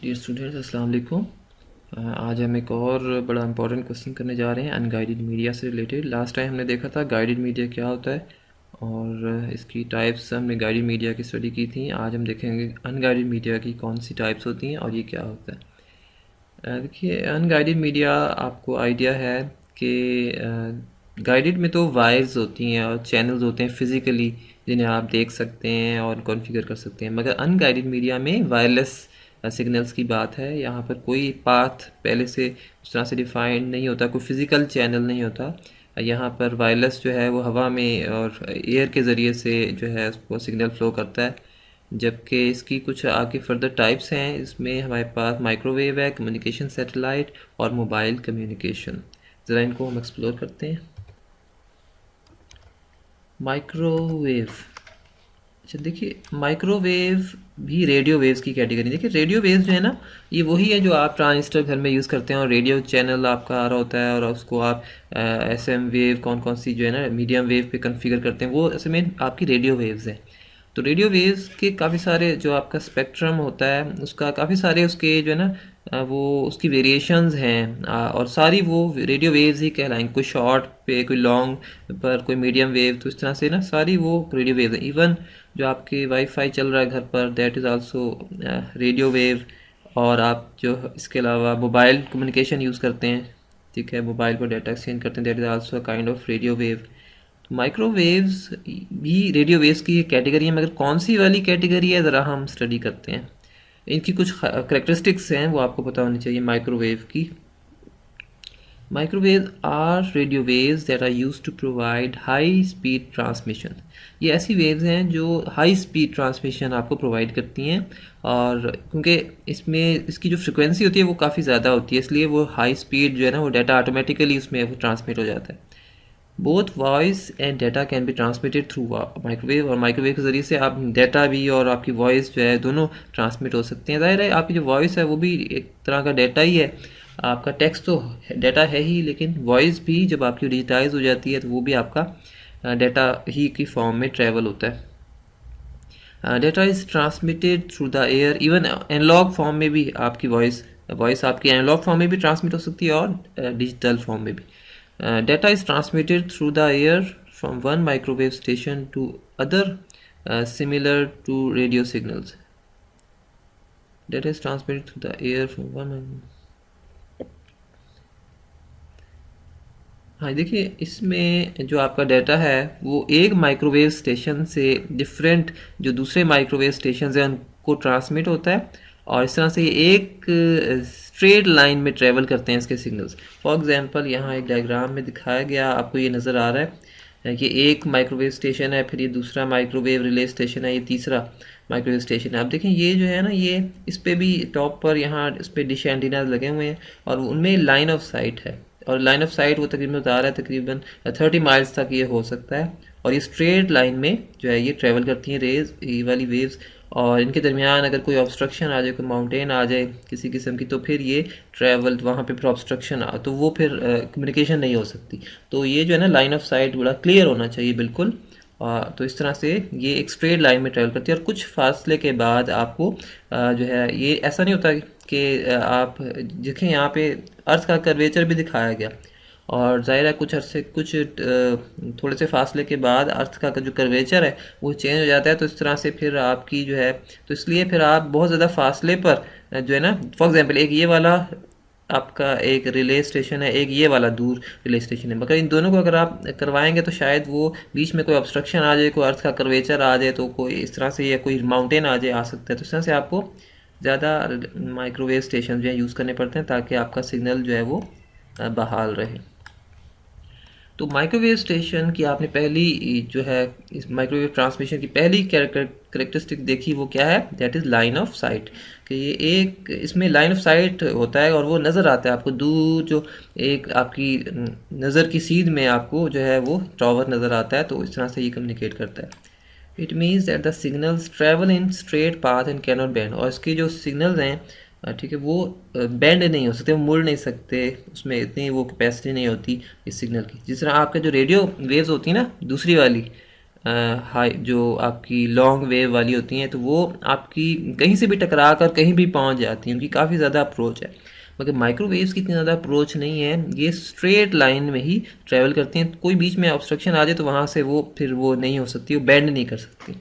Dear students, अस्सलाम वालेकुम। आज हम एक और बड़ा इंपॉर्टेंट क्वेश्चन करने जा रहे हैं अनगाइडेड मीडिया से रिलेटेड। लास्ट टाइम हमने देखा था गाइडेड मीडिया क्या होता है और इसकी टाइप्स हमने गाइडेड मीडिया की स्टडी की थी। आज हम देखेंगे अनगाइडेड मीडिया की कौन सी टाइप्स होती हैं और ये क्या होता है। देखिए, अनगाइडेड मीडिया आपको आइडिया है कि गाइडेड में तो वायर्स होती हैं और चैनल्स होते हैं फिज़िकली जिन्हें आप देख सकते हैं और कॉन्फ़िगर कर सकते हैं, मगर अनगाइडेड मीडिया में वायरलेस सिग्नल्स की बात है। यहाँ पर कोई पाथ पहले से उस तरह से डिफाइंड नहीं होता, कोई फिज़िकल चैनल नहीं होता। यहाँ पर वायरलेस जो है वो हवा में और एयर के ज़रिए से जो है उसको सिग्नल फ्लो करता है। जबकि इसकी कुछ आगे फर्दर टाइप्स हैं। इसमें हमारे पास माइक्रोवेव है, कम्युनिकेशन सैटेलाइट और मोबाइल कम्युनिकेशन। ज़रा इनको हम एक्सप्लोर करते हैं। माइक्रोवेव, अच्छा देखिए, माइक्रोवेव भी रेडियो वेव्स की कैटेगरी। देखिए, रेडियो वेव्स जो है ना, ये वही है जो आप ट्रांजिस्टर घर में यूज़ करते हैं और रेडियो चैनल आपका आ रहा होता है और उसको आप एसएम वेव कौन सी जो है ना मीडियम वेव पे कॉन्फ़िगर करते हैं, वो असल में आपकी रेडियो वेव्स हैं। तो रेडियो वेव्स के काफ़ी सारे जो आपका स्पेक्ट्रम होता है उसका काफ़ी सारे उसके जो है ना वो उसकी वेरिएशंस हैं, और सारी वो रेडियो वेव्स ही कहलाएंगे। कोई शॉर्ट पे, कोई लॉन्ग पर, कोई मीडियम वेव, तो इस तरह से ना सारी वो रेडियो वेव्स हैं। इवन जो आपके वाईफाई चल रहा है घर पर, that is also radio wave. और आप जो इसके अलावा मोबाइल कम्युनिकेशन यूज़ करते हैं, ठीक है, मोबाइल पर डाटा एक्सचेंज करते हैं, that is also kind of radio wave. Microwaves भी रेडियो वेव्स की कैटेगरी है, मगर कौन सी वाली कैटेगरी है ज़रा हम स्टडी करते हैं। इनकी कुछ करेक्टरिस्टिक्स हैं वो आपको पता होनी चाहिए माइक्रोवेव की। Microwaves are radio waves that are used to provide high speed transmission। ये ऐसी वेव्स हैं जो हाई स्पीड ट्रांसमिशन आपको प्रोवाइड करती हैं, और क्योंकि इसमें इसकी जो फ्रिक्वेंसी होती है वो काफ़ी ज़्यादा होती है, इसलिए वो हाई स्पीड जो है ना वो डाटा ऑटोमेटिकली उसमें वो ट्रांसमिट हो जाता है। Both voice and data can be transmitted through microwave, और माइक्रोवेव के ज़रिए से आप डाटा भी और आपकी वॉइस जो है दोनों ट्रांसमिट हो सकते हैं। ज़ाहिर है आपकी जो वॉइस है वो भी एक तरह का डाटा ही है। आपका टेक्स्ट तो डाटा है ही, लेकिन वॉइस भी जब आपकी डिजिटाइज हो जाती है तो वो भी आपका डाटा ही की फॉर्म में ट्रैवल होता है। Data is transmitted through the air. Even analogue form में भी आपकी वॉइस आपकी एनालॉग फॉर्म में भी ट्रांसमिट हो सकती है और डिजिटल फॉर्म में भी। Data is transmitted through the air from one microwave station to other, similar to radio signals. Data is transmitted through the air from one। हाँ देखिए, इसमें जो आपका डाटा है वो एक माइक्रोवेव स्टेशन से डिफरेंट जो दूसरे माइक्रोवेव स्टेशन हैं उनको ट्रांसमिट होता है, और इस तरह से ये एक स्ट्रेट लाइन में ट्रेवल करते हैं इसके सिग्नल्स। फॉर एग्जांपल यहाँ एक डायग्राम में दिखाया गया, आपको ये नज़र आ रहा है कि एक माइक्रोवेव स्टेशन है, फिर ये दूसरा माइक्रोवेव रिले स्टेशन है, ये तीसरा माइक्रोवेव स्टेशन है। आप देखें ये जो है ना, ये इस पर भी टॉप पर यहाँ इस पर डिश एंटीना लगे हुए हैं और उनमें लाइन ऑफ साइट है, और लाइन ऑफ साइट वो तकरीबन बता रहा है तकरीबन 30 माइल्स तक ये हो सकता है, और ये स्ट्रेट लाइन में जो है ये ट्रैवल करती हैं रेज, ये वाली वेव्स। और इनके दरमियान अगर कोई ऑब्स्ट्रक्शन आ जाए, कोई माउंटेन आ जाए किसी किस्म की, तो फिर ये ट्रैवल वहाँ पे फिर ऑब्स्ट्रक्शन तो वो फिर कम्युनिकेशन नहीं हो सकती। तो ये जो है ना लाइन ऑफ साइट बड़ा क्लियर होना चाहिए बिल्कुल। तो इस तरह से ये एक स्ट्रेट लाइन में ट्रैवल करती है, और कुछ फासले के बाद आपको जो है ये ऐसा नहीं होता कि आप देखें यहाँ पे अर्थ का कर्वेचर भी दिखाया गया, और ज़ाहिर है कुछ थोड़े से फासले के बाद अर्थ का जो कर्वेचर है वो चेंज हो जाता है। तो इस तरह से फिर आपकी जो है, तो इसलिए फिर आप बहुत ज़्यादा फासले पर जो है ना, फॉर एग्जांपल एक ये वाला आपका एक रिले स्टेशन है, एक ये वाला दूर रिले स्टेशन है, मगर इन दोनों को अगर आप करवाएंगे तो शायद वो बीच में कोई ऑब्स्ट्रक्शन आ जाए, कोई अर्थ का कर्वेचर आ जाए, तो कोई इस तरह से या कोई माउंटेन आ जाए, आ सकता है। तो इस तरह से आपको ज़्यादा माइक्रोवेव स्टेशन जो है यूज़ करने पड़ते हैं ताकि आपका सिग्नल जो है वो बहाल रहे। तो माइक्रोवेव स्टेशन की आपने पहली जो है इस माइक्रोवेव ट्रांसमिशन की पहली करेक्टरिस्टिक देखी, वो क्या है, that is line of site. कि ये एक इसमें लाइन ऑफ साइट होता है और वो नज़र आता है आपको दूर, जो एक आपकी नज़र की सीध में आपको जो है वो टावर नज़र आता है। तो इस तरह से ये कम्युनिकेट करता है। It means that the signals travel in straight path and cannot bend. और इसके जो सिग्नल्स हैं, ठीक है, वो बेंड नहीं हो सकते, वो मुड़ नहीं सकते, उसमें इतनी वो कैपेसिटी नहीं होती इस सिग्नल की। जिस तरह आपके जो रेडियो वेव्स होती है ना दूसरी वाली, हाई जो आपकी लॉन्ग वेव वाली होती हैं, तो वो आपकी कहीं से भी टकरा कर कहीं भी पहुंच जाती हैं, उनकी काफ़ी ज़्यादा अप्रोच है। मगर माइक्रोवेव्स की इतनी ज़्यादा अप्रोच नहीं है, ये स्ट्रेट लाइन में ही ट्रैवल करती हैं। कोई बीच में ऑब्स्ट्रक्शन आ जाए तो वहाँ से वो फिर वो नहीं हो सकती, वो बेंड नहीं कर सकती।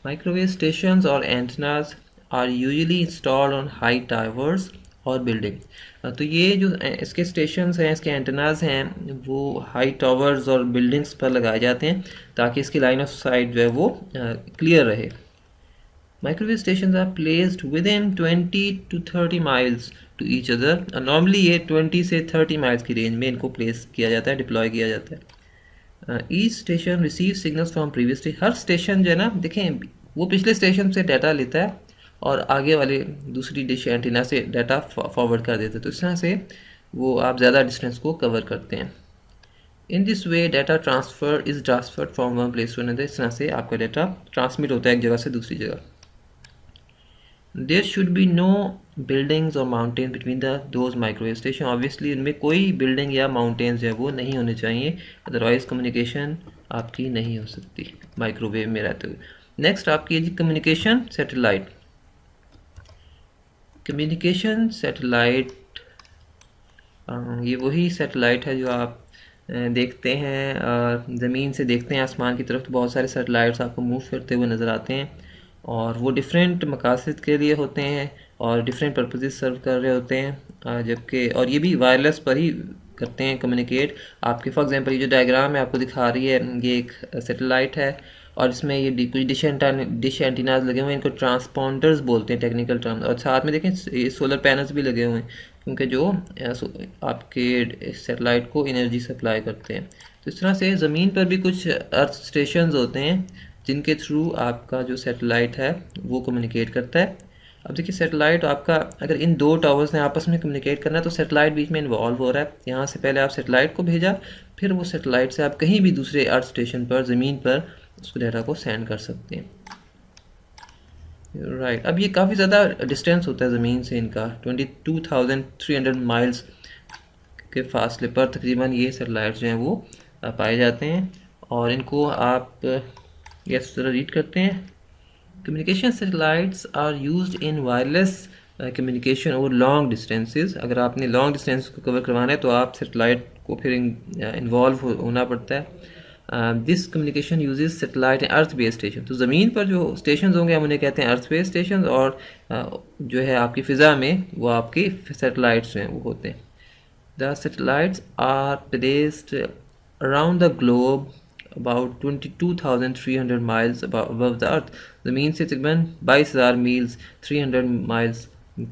माइक्रोवेव स्टेशंस और antennas are usually installed on high towers और बिल्डिंग। तो ये जो इसके स्टेशंस हैं, इसके एंटेनाज हैं, वो हाई टावर्स और बिल्डिंग्स पर लगाए जाते हैं ताकि इसकी लाइन ऑफ साइट जो है वो क्लियर रहे। Microwave stations are placed within 20 to 30 miles to each other. Normally ये 20 से 30 माइल्स की रेंज में इनको प्लेस किया जाता है, डिप्लॉय किया जाता है। Each station receive signals from previous station. Her station जो है ना, देखें, वो पिछले स्टेशन से डाटा लेता है और आगे वाले दूसरी डिश एंटीना से डाटा फॉरवर्ड कर देता है। तो इस तरह से वो आप ज़्यादा डिस्टेंस को कवर करते हैं। In this way data transfer is transferred from one place to another. इस तरह से आपका डाटा ट्रांसमिट होता है एक जगह से दूसरी जगह। There should be no buildings और mountain between those microwave station. Obviously इनमें कोई बिल्डिंग या माउंटेन्स जो है वो नहीं होने चाहिए, अदरवाइज कम्युनिकेशन आपकी नहीं हो सकती माइक्रोवेव में रहते हुए। नेक्स्ट आपकी है जी कम्युनिकेशन सैटेलाइट। कम्युनिकेशन सैटेलाइट ये वही सैटेलाइट है जो आप देखते हैं ज़मीन से देखते हैं आसमान की तरफ, तो बहुत सारे सैटेलाइट्स आपको मूव करते हुए नज़र आते हैं और वो डिफरेंट मकासद के लिए होते हैं और डिफरेंट पर्पसेस सर्व कर रहे होते हैं। जबकि और ये भी वायरलेस पर ही करते हैं कम्युनिकेट। आपके फॉर एग्जांपल ये जो डायग्राम है आपको दिखा रही है, ये एक सैटेलाइट है और इसमें ये कुछ डिश एंटीनाज लगे हुए हैं, इनको ट्रांसपॉन्डर्स बोलते हैं टेक्निकल टर्म। और साथ में देखें ये सोलर पैनल्स भी लगे हुए हैं, क्योंकि जो आपके सैटेलाइट को एनर्जी सप्लाई करते हैं। तो इस तरह से ज़मीन पर भी कुछ अर्थ स्टेशंस होते हैं जिनके थ्रू आपका जो सैटेलाइट है वो कम्युनिकेट करता है। अब देखिए सैटेलाइट आपका, अगर इन दो टावर्स ने आपस में कम्युनिकेट करना है तो सैटेलाइट बीच में इन्वॉल्व हो रहा है। यहाँ से पहले आप सैटेलाइट को भेजा, फिर वो सैटेलाइट से आप कहीं भी दूसरे अर्थ स्टेशन पर, ज़मीन पर उसको डाटा को सेंड कर सकते हैं। राइट अब ये काफ़ी ज़्यादा डिस्टेंस होता है ज़मीन से, इनका 22,300 माइल्स के फासले पर तकरीबन ये सैटेलाइट्स जो हैं वो पाए जाते हैं। और इनको आप इस तरह रीड करते हैं। Communication satellites are used in wireless communication over long distances. अगर आपने लॉन्ग डिस्टेंस को कवर करवाना है तो आप सैटेलाइट को फिर इन्वॉल्व होना पड़ता है। This communication uses satellite and earth based station. तो ज़मीन पर जो स्टेशन होंगे हम उन्हें कहते हैं अर्थ बेस्ड स्टेशन, और जो है आपकी फ़िज़ा में वो आपके सैटेलाइट्स हैं वो होते हैं। The satellites are placed around the globe about 22,300 miles above the earth। ज़मीन से तकरीबन 22,000 मील्स 300 माइल्स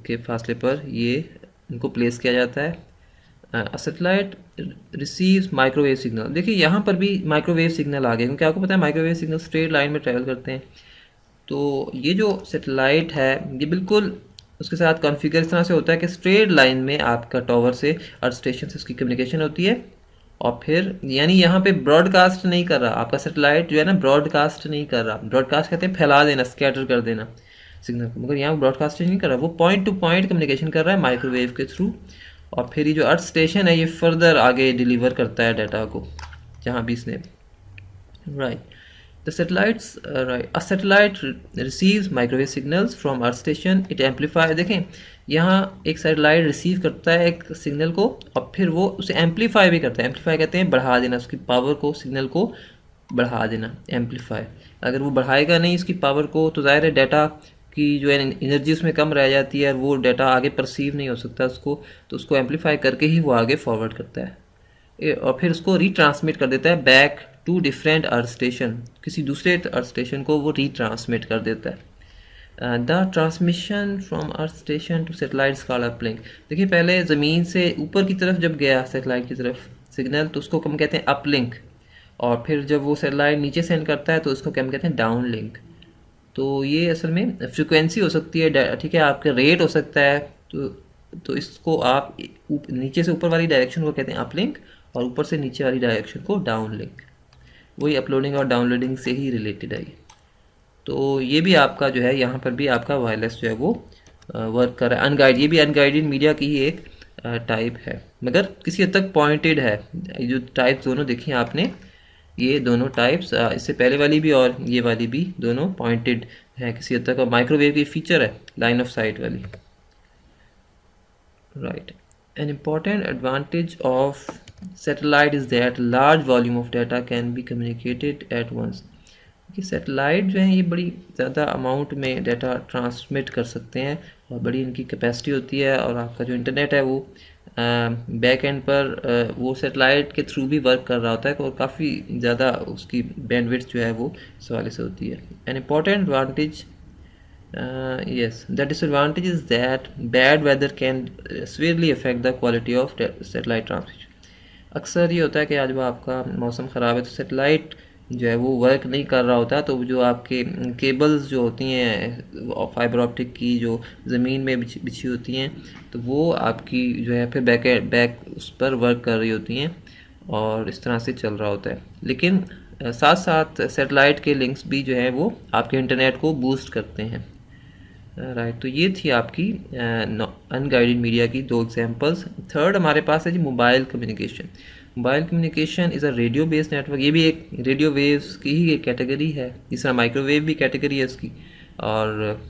के फासले पर ये इनको प्लेस किया जाता है। Satellite receives microwave signal. देखिए यहाँ पर भी माइक्रोवेव सिग्नल आ गए, क्योंकि आपको पता है माइक्रोवेव सिग्नल स्ट्रेट लाइन में ट्रैवल करते हैं। तो ये जो सैटेलाइट है ये बिल्कुल उसके साथ कॉन्फ़िगर इस तरह से होता है कि स्ट्रेट लाइन में आपका टावर से अर्थ स्टेशन से उसकी कम्युनिकेशन होती है। और फिर यानी यहाँ पे ब्रॉडकास्ट नहीं कर रहा आपका सैटेलाइट, जो है ना ब्रॉडकास्ट नहीं कर रहा। ब्रॉडकास्ट कहते हैं फैला देना, स्कैटर कर देना सिग्नल को, मगर यहाँ ब्रॉडकास्ट नहीं कर रहा, वो पॉइंट टू पॉइंट कम्युनिकेशन कर रहा है माइक्रोवेव के थ्रू। और फिर ये जो अर्थ स्टेशन है ये फर्दर आगे डिलीवर करता है डाटा को जहाँ भी इसने। Right the satellites right a satellite receives microwave signals from earth station, it amplify. देखें यहाँ एक सैटेलाइट रिसीव करता है एक सिग्नल को और फिर वो उसे एम्पलीफाई भी करता है। एम्पलीफाई कहते हैं बढ़ा देना, उसकी पावर को, सिग्नल को बढ़ा देना, एम्पलीफाई। अगर वो बढ़ाएगा नहीं इसकी पावर को तो ज़ाहिर है डाटा की जो एनर्जी उसमें कम रह जाती है और वो डाटा आगे परसीव नहीं हो सकता उसको, तो उसको एम्पलीफाई करके ही वो आगे फॉरवर्ड करता है और फिर उसको रीट्रांसमिट कर देता है back to different earth station. किसी दूसरे अर्थ स्टेशन को वो रीट्रांसमिट कर देता है। The transmission from earth station to satellites called uplink. देखिए पहले ज़मीन से ऊपर की तरफ जब गया सैटेलाइट की तरफ सिग्नल तो उसको हम कहते हैं अपलिंक, और फिर जब वो सैटेलाइट नीचे सेंड करता है तो उसको क्या हम कहते हैं डाउनलिंक। तो ये असल में फ्रिक्वेंसी हो सकती है, ठीक है, आपका रेट हो सकता है। तो इसको आप नीचे से ऊपर वाली डायरेक्शन को कहते हैं अपलिंक और ऊपर से नीचे वाली डायरेक्शन को डाउनलिंक। वही अपलोडिंग और डाउनलोडिंग से ही रिलेटेड है। तो ये भी आपका जो है यहाँ पर भी आपका वायरलेस जो है वो वर्क कर रहा है। अनगाइड, ये भी अनगाइडेड मीडिया की ही एक टाइप है, मगर किसी हद तक पॉइंटेड है। जो टाइप दोनों देखिए आपने, ये दोनों टाइप्स, इससे पहले वाली भी और ये वाली भी दोनों पॉइंटेड है किसी हद तक, माइक्रोवेव की फीचर है लाइन ऑफ साइट वाली। Right. An important advantage of satellite is that large volume of data can be communicated at once. कि सैटेलाइट जो है ये बड़ी ज़्यादा अमाउंट में डाटा ट्रांसमिट कर सकते हैं और बड़ी इनकी कैपेसिटी होती है, और आपका जो इंटरनेट है वो बैक एंड पर वो सैटेलाइट के थ्रू भी वर्क कर रहा होता है, और काफ़ी ज़्यादा उसकी बैंडविड्थ जो है वो इस वाले से होती है। An important advantage yes, the disadvantage is that bad weather can severely affect the quality of satellite transmission. अक्सर ये होता है कि आज वो आपका मौसम ख़राब है तो सैटेलाइट जो है वो वर्क नहीं कर रहा होता, तो जो आपके केबल्स जो होती हैं फाइबर ऑप्टिक की जो ज़मीन में बिछी होती हैं, तो वो आपकी जो है फिर बैक उस पर वर्क कर रही होती हैं और इस तरह से चल रहा होता है। लेकिन साथ साथ सैटेलाइट के लिंक्स भी जो है वो आपके इंटरनेट को बूस्ट करते हैं। राइट, तो ये थी आपकी अनगाइडेड मीडिया की दो एग्जांपल्स। थर्ड हमारे पास है जी mobile communication. Mobile communication is a radio based network. ये भी एक रेडियो वेव्स की ही एक कैटेगरी है, जिस तरह माइक्रोवेव भी कैटेगरी है इसकी, और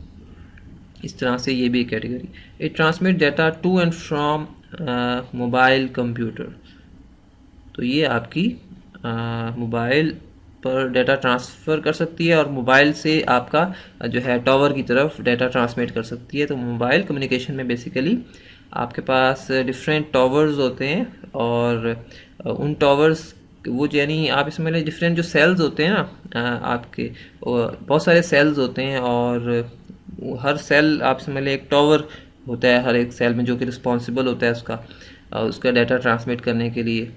इस तरह से ये भी एक category. It transmit data to and from mobile computer. तो ये आपकी मोबाइल पर डाटा ट्रांसफ़र कर सकती है और मोबाइल से आपका जो है टावर की तरफ डाटा ट्रांसमिट कर सकती है। तो मोबाइल कम्युनिकेशन में बेसिकली आपके पास डिफरेंट टावर्स होते हैं, और उन टावर्स वो यानी आप इसमें डिफरेंट जो सेल्स होते हैं ना, आपके बहुत सारे सेल्स होते हैं, और हर सेल आप समझ लें एक टावर होता है हर एक सेल में, जो कि रिस्पॉन्सिबल होता है उसका डाटा ट्रांसमिट करने के लिए।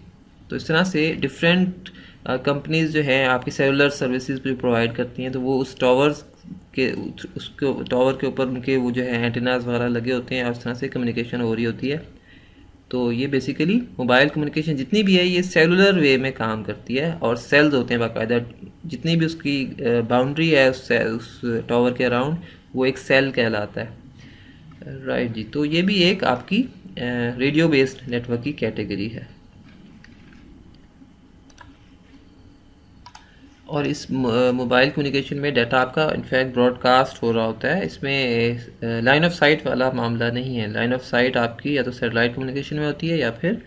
तो इस तरह से डिफरेंट कंपनीज जो हैं आपकी सेलुलर सर्विसेज भी प्रोवाइड करती हैं, तो वो उस टावर्स के उसके टावर के ऊपर उनके वो जो है एंटेनाज वगैरह लगे होते हैं, और इस तरह से कम्युनिकेशन हो रही होती है। तो ये बेसिकली मोबाइल कम्युनिकेशन जितनी भी है ये सेलुलर वे में काम करती है, और सेल्स होते हैं बाकायदा, जितनी भी उसकी बाउंड्री है उस टावर के अराउंड वो एक सेल कहलाता है। राइट जी, तो ये भी एक आपकी रेडियो बेस्ड नेटवर्क की कैटेगरी है। और इस मोबाइल कम्युनिकेशन में डाटा आपका इनफैक्ट ब्रॉडकास्ट हो रहा होता है, इसमें लाइन ऑफ साइट वाला मामला नहीं है। लाइन ऑफ साइट आपकी या तो सैटेलाइट कम्युनिकेशन में होती है या फिर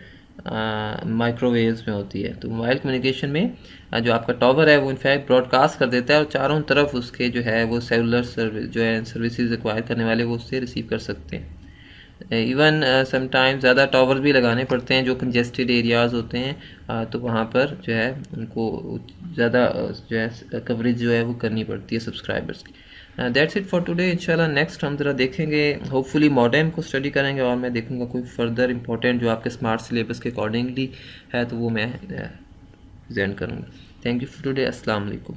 माइक्रोवेव्स में होती है। तो मोबाइल कम्युनिकेशन में जो आपका टावर है वो इनफैक्ट ब्रॉडकास्ट कर देता है, और चारों तरफ उसके जो है वो सेलुलर सर्विस जो है सर्विसेज रिक्वायर करने वाले वो उससे रिसीव कर सकते हैं। इवन समटाइम्स ज़्यादा टावर भी लगाने पड़ते हैं जो कंजेस्टेड एरियाज़ होते हैं, तो वहाँ पर जो है उनको ज़्यादा जो है कवरेज जो है वो करनी पड़ती है सब्सक्राइबर्स की। That's it for today. इंशाल्लाह नेक्स्ट हम ज़रा देखेंगे, होपफुली मॉडर्न को स्टडी करेंगे, और मैं देखूँगा कोई फर्दर इंपॉर्टेंट जो आपके स्मार्ट सिलेबस के अकॉर्डिंगली है तो वो मैं प्रेजेंट करूँगा। Thank you for today. अस्सलाम वालेकुम।